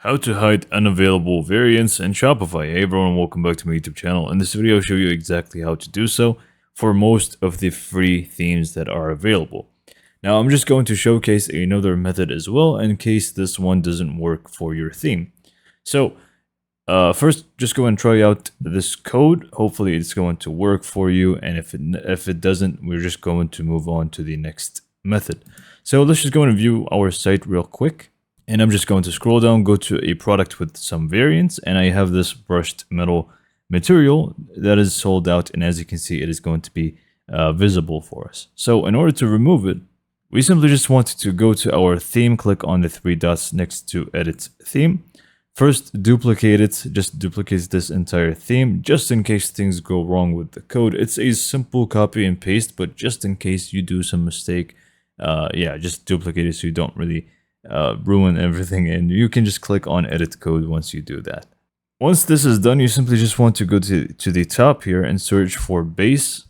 How to hide unavailable variants in Shopify. Hey everyone, welcome back to my YouTube channel. In this video, I'll show you exactly how to do so for most of the free themes that are available. Now, I'm just going to showcase another method as well in case this one doesn't work for your theme. So, first, just go and try out this code. Hopefully, it's going to work for you. And if it doesn't, we're just going to move on to the next method. So let's just go and view our site real quick. And I'm just going to scroll down, go to a product with some variants, and I have this brushed metal material that is sold out, and as you can see, it is going to be visible for us. So in order to remove it, we simply just want to go to our theme, click on the three dots next to edit theme. First, duplicate it, just duplicate this entire theme, just in case things go wrong with the code. It's a simple copy and paste, but just in case you do some mistake, just duplicate it so you don't really ruin everything, and you can just click on edit code once you do that. Once this is done, you simply just want to go to the top here and search for base.css,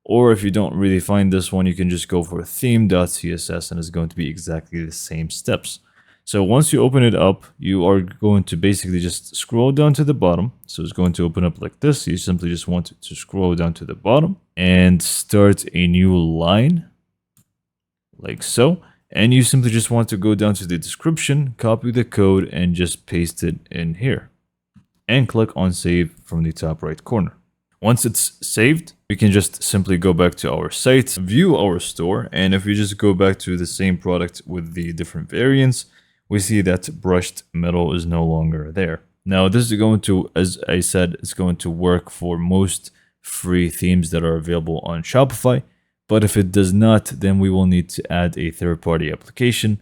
or if you don't really find this one, you can just go for theme.css, and it's going to be exactly the same steps. So once you open it up, you are going to basically just scroll down to the bottom. So it's going to open up like this. You simply just want to scroll down to the bottom and start a new line like so, and you simply just want to go down to the description, copy the code, and just paste it in here, and click on save from the top right corner. Once it's saved, we can just simply go back to our site, view our store, and if we just go back to the same product with the different variants, we see that brushed metal is no longer there. Now this is going to, as I said, it's going to work for most free themes that are available on Shopify. But if it does not, then we will need to add a third-party application.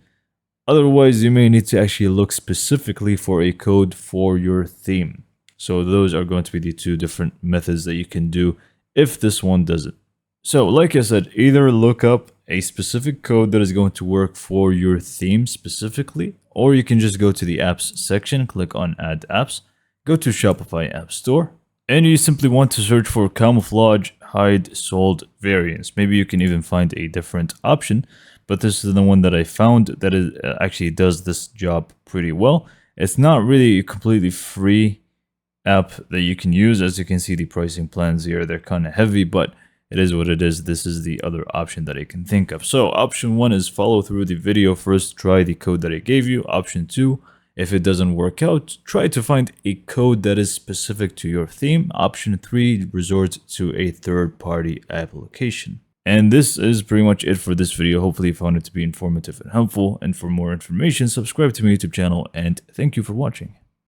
Otherwise, you may need to actually look specifically for a code for your theme. So those are going to be the two different methods that you can do if this one doesn't. So like I said, either look up a specific code that is going to work for your theme specifically, or you can just go to the apps section, click on add apps, go to Shopify App Store, and you simply want to search for camouflage hide sold variants. Maybe you can even find a different option, but this is the one that I found that actually does this job pretty well. It's not really a completely free app that you can use. As you can see, the pricing plans here, they're kind of heavy, but it is what it is. This is the other option that I can think of. So option 1 is follow through the video first, try the code that I gave you. Option 2, if it doesn't work out, try to find a code that is specific to your theme. Option 3, resort to a third-party application. And this is pretty much it for this video. Hopefully you found it to be informative and helpful. And for more information, subscribe to my YouTube channel, and thank you for watching.